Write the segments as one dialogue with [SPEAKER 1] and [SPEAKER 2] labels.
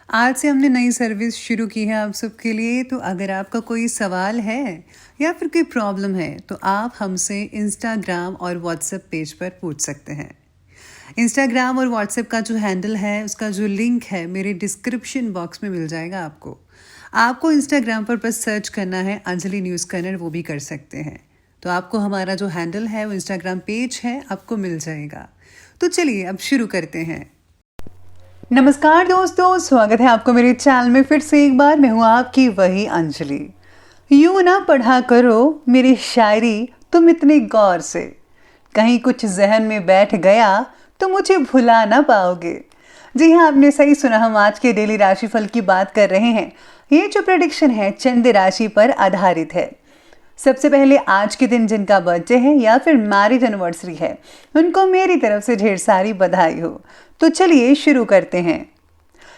[SPEAKER 1] आज से हमने नई सर्विस शुरू की है आप सबके लिए। तो अगर आपका कोई सवाल है या फिर कोई प्रॉब्लम है तो आप हमसे इंस्टाग्राम और व्हाट्सएप पेज पर पूछ सकते हैं। इंस्टाग्राम और व्हाट्सएप का जो हैंडल है उसका जो लिंक है मेरे डिस्क्रिप्शन बॉक्स में मिल जाएगा आपको। आपको इंस्टाग्राम पर बस सर्च करना है अंजलि न्यूज़ कन्नड़, वो भी कर सकते हैं। तो आपको हमारा जो हैंडल है वो इंस्टाग्राम पेज है आपको मिल जाएगा। तो चलिए अब शुरू करते हैं। नमस्कार दोस्तों, स्वागत है आपको मेरे चैनल में फिर से एक बार। मैं हूँ आपकी वही अंजलि। यूं ना पढ़ा करो मेरी शायरी तुम इतने गौर से, कहीं कुछ जहन में बैठ गया तो मुझे भुला ना पाओगे। जी हाँ, आपने सही सुना, हम आज के डेली राशिफल की बात कर रहे हैं। ये जो प्रेडिक्शन है चंद्र राशि पर आधारित है। सबसे पहले आज के दिन जिनका बर्थडे है या फिर मैरिज एनिवर्सरी है उनको मेरी तरफ से ढेर सारी बधाई हो। तो चलिए शुरू करते हैं।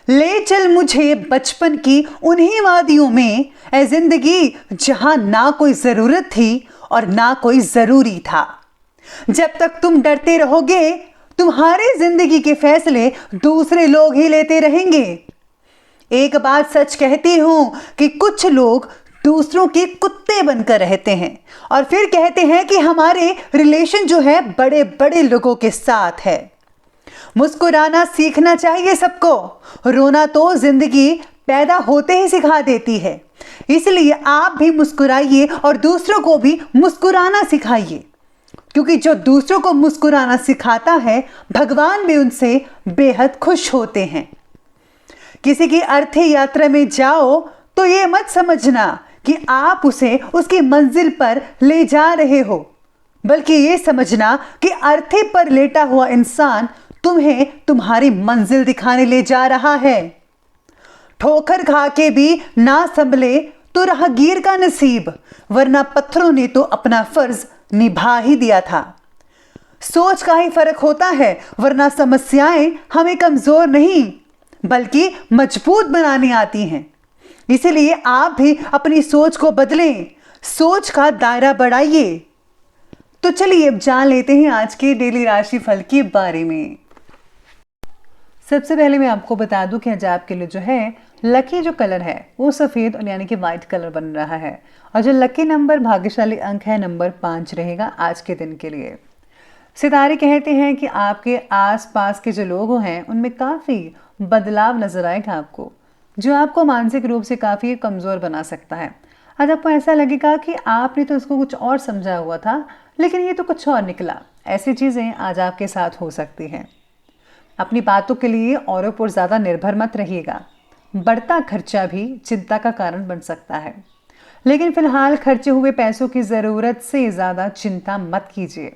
[SPEAKER 1] ले चल मुझे बचपन की उन्हीं वादियों में, ए जिंदगी जहां ना कोई जरूरत थी और ना कोई जरूरी था। जब तक तुम डरते रहोगे तुम्हारी जिंदगी के फैसले दूसरे लोग ही लेते रहेंगे। एक बात सच कहती हूं कि कुछ लोग दूसरों के कुत्ते बनकर रहते हैं और फिर कहते हैं कि हमारे रिलेशन जो है बड़े बड़े लोगों के साथ है। मुस्कुराना सीखना चाहिए सबको, रोना तो जिंदगी पैदा होते ही सिखा देती है। इसलिए आप भी मुस्कुराइए और दूसरों को भी मुस्कुराना सिखाइए, क्योंकि जो दूसरों को मुस्कुराना सिखाता है भगवान भी उनसे बेहद खुश होते हैं। किसी की अर्थी यात्रा में जाओ तो ये मत समझना कि आप उसे उसकी मंजिल पर ले जा रहे हो, बल्कि ये समझना कि अर्थी पर लेटा हुआ इंसान तुम्हें तुम्हारी मंजिल दिखाने ले जा रहा है। ठोकर खा के भी ना संभले तो राहगीर का नसीब, वरना पत्थरों ने तो अपना फर्ज निभा ही दिया था। सोच का ही फर्क होता है, वरना समस्याएं हमें कमजोर नहीं बल्कि मजबूत बनाने आती हैं। इसीलिए आप भी अपनी सोच को बदलें, सोच का दायरा बढ़ाइए। तो चलिए अब जान लेते हैं आज के डेली राशिफल के बारे में। सबसे पहले मैं आपको बता दूं कि आज आपके लिए जो है लकी जो कलर है वो सफ़ेद और यानी कि वाइट कलर बन रहा है, और जो लकी नंबर भाग्यशाली अंक है नंबर 5 रहेगा आज के दिन के लिए। सितारे कहते हैं कि आपके आसपास के जो लोग हैं उनमें काफ़ी बदलाव नजर आएगा आपको, जो आपको मानसिक रूप से काफ़ी कमज़ोर बना सकता है। आज आपको ऐसा लगेगा कि आपने तो उसको कुछ और समझा हुआ था लेकिन ये तो कुछ और निकला। ऐसी चीज़ें आज आपके साथ हो सकती हैं। अपनी बातों के लिए औरों पर ज़्यादा निर्भर मत रहिएगा। बढ़ता खर्चा भी चिंता का कारण बन सकता है, लेकिन फिलहाल खर्चे हुए पैसों की ज़रूरत से ज़्यादा चिंता मत कीजिए।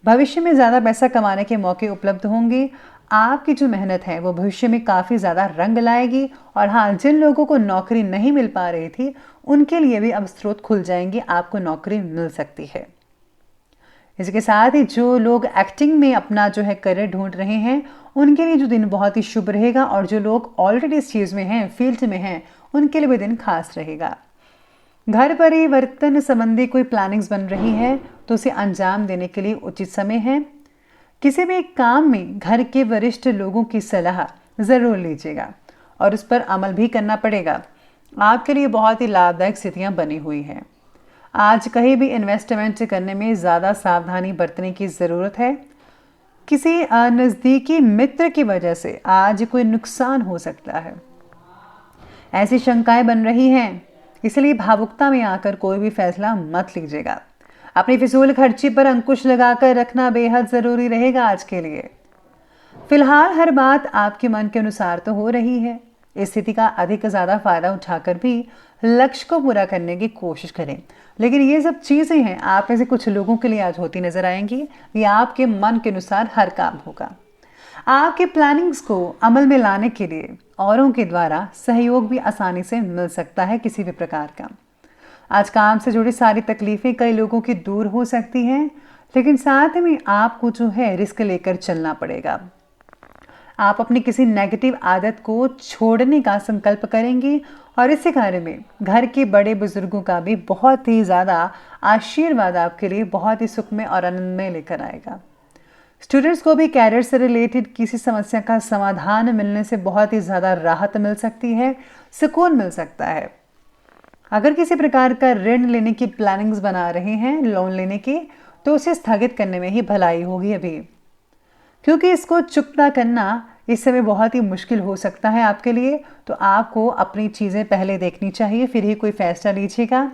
[SPEAKER 1] भविष्य में ज़्यादा पैसा कमाने के मौके उपलब्ध होंगे। आपकी जो मेहनत है वो भविष्य में काफ़ी ज़्यादा रंग लाएगी। और हाँ, जिन लोगों को नौकरी नहीं मिल पा रही थी उनके लिए भी अब स्रोत खुल जाएंगे, आपको नौकरी मिल सकती है। इसके साथ ही जो लोग एक्टिंग में अपना जो है करियर ढूंढ रहे हैं उनके लिए जो दिन बहुत ही शुभ रहेगा, और जो लोग ऑलरेडी इस चीज़ में हैं, फील्ड में हैं, उनके लिए भी दिन खास रहेगा। घर परिवर्तन संबंधी कोई प्लानिंग्स बन रही है तो उसे अंजाम देने के लिए उचित समय है। किसी भी काम में घर के वरिष्ठ लोगों की सलाह ज़रूर लीजिएगा और उस पर अमल भी करना पड़ेगा। आपके लिए बहुत ही लाभदायक स्थितियाँ बनी हुई हैं। आज कहीं भी इन्वेस्टमेंट करने में ज़्यादा सावधानी बरतने की ज़रूरत है। किसी नज़दीकी मित्र की वजह से आज कोई नुकसान हो सकता है, ऐसी शंकाएं बन रही हैं। इसलिए भावुकता में आकर कोई भी फैसला मत लीजिएगा। अपनी फिजूल खर्ची पर अंकुश लगाकर रखना बेहद ज़रूरी रहेगा आज के लिए। फिलहाल हर बात आपके मन के अनुसार तो हो रही है। इस स्थिति का अधिक ज़्यादा फायदा उठाकर भी लक्ष्य को पूरा करने की कोशिश करें, लेकिन ये सब चीज़ें हैं आप में से कुछ लोगों के लिए आज होती नजर आएंगी। ये आपके मन के अनुसार हर काम होगा। आपके प्लानिंग्स को अमल में लाने के लिए औरों के द्वारा सहयोग भी आसानी से मिल सकता है किसी भी प्रकार का। आज काम से जुड़ी सारी तकलीफें कई लोगों की दूर हो सकती हैं, लेकिन साथ में आपको जो है रिस्क लेकर चलना पड़ेगा। आप अपनी किसी नेगेटिव आदत को छोड़ने का संकल्प करेंगे और इसी कार्य में घर के बड़े बुजुर्गों का भी बहुत ही ज़्यादा आशीर्वाद आपके लिए बहुत ही सुखमय और आनंदमय लेकर आएगा। स्टूडेंट्स को भी कैरियर से रिलेटेड किसी समस्या का समाधान मिलने से बहुत ही ज़्यादा राहत मिल सकती है, सुकून मिल सकता है। अगर किसी प्रकार का ऋण लेने की प्लानिंग्स बना रहे हैं, लोन लेने की, तो उसे स्थगित करने में ही भलाई होगी अभी, क्योंकि इसको चुकता करना इस समय बहुत ही मुश्किल हो सकता है आपके लिए। तो आपको अपनी चीज़ें पहले देखनी चाहिए, फिर ही कोई फैसला लीजिएगा।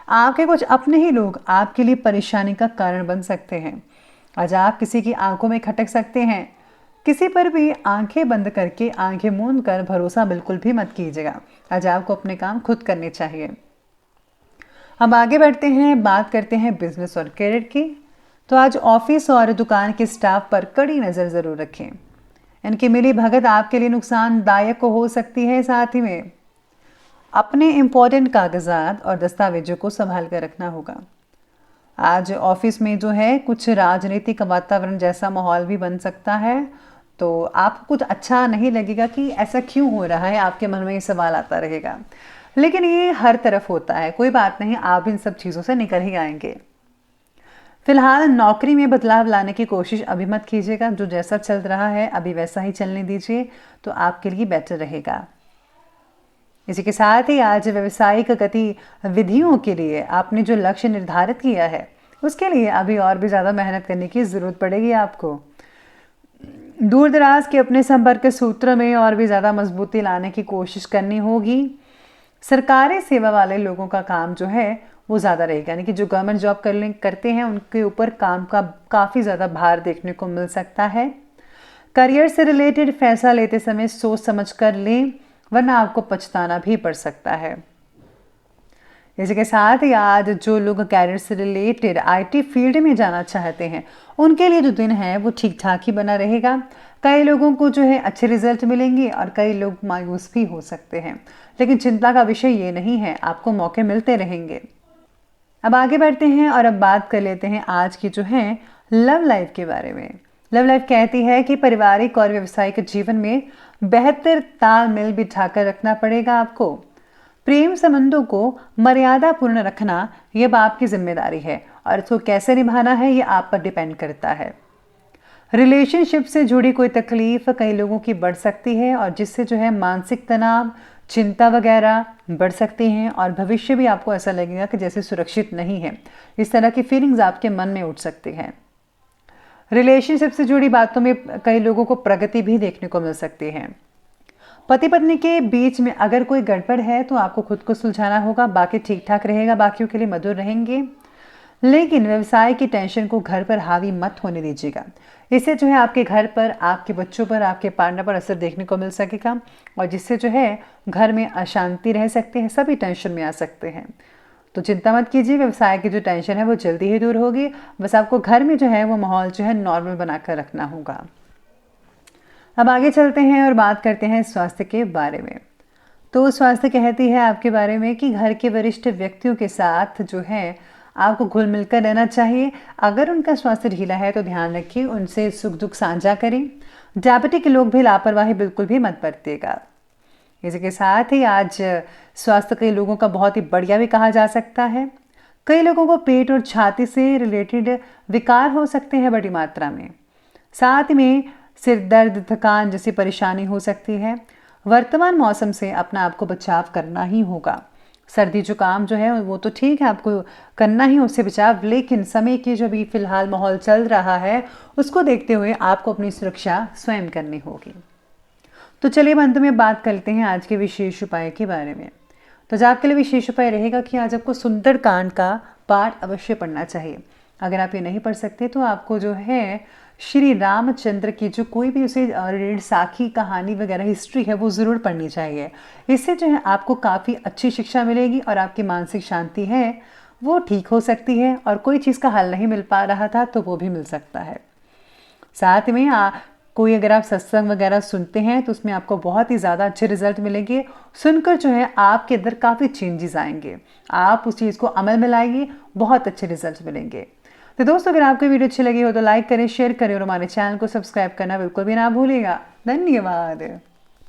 [SPEAKER 1] आपके कुछ अपने ही लोग आपके लिए परेशानी का कारण बन सकते हैं। आज आप किसी की आंखों में खटक सकते हैं। किसी पर भी आंखें बंद करके, आंखें मूंद कर भरोसा बिल्कुल भी मत कीजिएगा। आज आपको अपने काम खुद करने चाहिए। अब आगे बढ़ते हैं, बात करते हैं बिजनेस और करियर की। तो आज ऑफिस और दुकान के स्टाफ पर कड़ी नज़र ज़रूर रखें। इनकी मिली भगत आपके लिए नुकसानदायक हो सकती है। साथ ही में अपने इम्पोर्टेंट कागजात और दस्तावेजों को संभाल कर रखना होगा। आज ऑफिस में जो है कुछ राजनीतिक वातावरण जैसा माहौल भी बन सकता है, तो आपको कुछ अच्छा नहीं लगेगा कि ऐसा क्यों हो रहा है, आपके मन में ये सवाल आता रहेगा। लेकिन ये हर तरफ होता है, कोई बात नहीं, आप इन सब चीज़ों से निकल ही आएंगे। फिलहाल नौकरी में बदलाव लाने की कोशिश अभी मत कीजिएगा। जो जैसा चल रहा है अभी वैसा ही चलने दीजिए, तो आपके लिए बेटर रहेगा। इसी के साथ ही आज व्यवसायिक गतिविधियों के लिए आपने जो लक्ष्य निर्धारित किया है, उसके लिए अभी और भी ज़्यादा मेहनत करने की ज़रूरत पड़ेगी आपको। दूर दराज के अपने संपर्क सूत्र में और भी ज़्यादा मजबूती लाने की कोशिश करनी होगी। सरकारी सेवा वाले लोगों का काम जो है वो ज़्यादा रहेगा, यानी कि जो गवर्नमेंट जॉब करते हैं उनके ऊपर काम का काफ़ी ज़्यादा भार देखने को मिल सकता है। करियर से रिलेटेड फैसला लेते समय सोच समझ कर लें, वरना आपको पछताना भी पड़ सकता है। इसी के साथ ही आज जो लोग कैरियर से रिलेटेड आईटी फील्ड में जाना चाहते हैं, उनके लिए जो दिन है वो ठीक ठाक ही बना रहेगा। कई लोगों को जो है अच्छे रिजल्ट मिलेंगे और कई लोग मायूस भी हो सकते हैं, लेकिन चिंता का विषय ये नहीं है, आपको मौके मिलते रहेंगे। अब आगे बढ़ते हैं और अब बात कर लेते हैं आज की जो है लव लाइफ के बारे में। लव लाइफ कहती है कि पारिवारिक और व्यावसायिक जीवन में बेहतर तालमेल बिठाकर रखना पड़ेगा आपको। प्रेम संबंधों को मर्यादा पूर्ण रखना यह आपकी जिम्मेदारी है और इसको कैसे निभाना है ये आप पर डिपेंड करता है। रिलेशनशिप से जुड़ी कोई तकलीफ कई लोगों की बढ़ सकती है और जिससे जो है मानसिक तनाव, चिंता वगैरह बढ़ सकती हैं और भविष्य भी आपको ऐसा लगेगा कि जैसे सुरक्षित नहीं है। इस तरह की फीलिंग्स आपके मन में उठ सकती हैं। रिलेशनशिप से जुड़ी बातों में कई लोगों को प्रगति भी देखने को मिल सकती है। पति पत्नी के बीच में अगर कोई गड़बड़ है तो आपको खुद को सुलझाना होगा, बाकी ठीक ठाक रहेगा, बाकियों के लिए मधुर रहेंगे। लेकिन व्यवसाय की टेंशन को घर पर हावी मत होने दीजिएगा। इससे जो है आपके घर पर, आपके बच्चों पर, आपके पार्टनर पर असर देखने को मिल सकेगा और जिससे जो है घर में अशांति रह सकती है, सभी टेंशन में आ सकते हैं। तो चिंता मत कीजिए, व्यवसाय की जो टेंशन है वो जल्दी ही दूर होगी। बस आपको घर में जो है वो माहौल जो है नॉर्मल बनाकर रखना होगा। अब आगे चलते हैं और बात करते हैं स्वास्थ्य के बारे में। तो स्वास्थ्य कहती है आपके बारे में कि घर के वरिष्ठ व्यक्तियों के साथ जो है आपको घुल मिलकर रहना चाहिए। अगर उनका स्वास्थ्य ढीला है तो ध्यान रखिए, उनसे सुख दुख साझा करें। डायबिटिक के लोग भी लापरवाही बिल्कुल भी मत बरतिएगा। इसी के साथ ही आज स्वास्थ्य कई लोगों का बहुत ही बढ़िया भी कहा जा सकता है। कई लोगों को पेट और छाती से रिलेटेड विकार हो सकते हैं बड़ी मात्रा में। साथ में सिर दर्द, थकान जैसी परेशानी हो सकती है। वर्तमान मौसम से अपना आपको बचाव करना ही होगा। सर्दी जुकाम जो है वो तो ठीक है, आपको करना ही उससे बचाव, लेकिन समय की जो भी फिलहाल माहौल चल रहा है उसको देखते हुए आपको अपनी सुरक्षा स्वयं करनी होगी। तो चलिए अंत में बात करते हैं आज के विशेष उपाय के बारे में। तो आज आपके लिए विशेष उपाय रहेगा कि आज आपको सुंदरकांड का पाठ अवश्य पढ़ना चाहिए। अगर आप ये नहीं पढ़ सकते तो आपको जो है श्री रामचंद्र की जो कोई भी उसे रिलेटेड साखी कहानी वगैरह हिस्ट्री है वो ज़रूर पढ़नी चाहिए। इससे जो है आपको काफ़ी अच्छी शिक्षा मिलेगी और आपकी मानसिक शांति है वो ठीक हो सकती है और कोई चीज़ का हल नहीं मिल पा रहा था तो वो भी मिल सकता है। साथ में कोई अगर आप सत्संग वगैरह सुनते हैं तो उसमें आपको बहुत ही ज़्यादा अच्छे रिजल्ट मिलेंगे। सुनकर जो है आपके अंदर काफ़ी चेंजेस आएंगे, आप उस चीज़ को अमल में लाएंगे, बहुत अच्छे रिजल्ट मिलेंगे। तो दोस्तों अगर आपको वीडियो अच्छी लगी हो तो लाइक करें, शेयर करें और हमारे चैनल को सब्सक्राइब करना बिल्कुल भी ना भूलिएगा। धन्यवाद।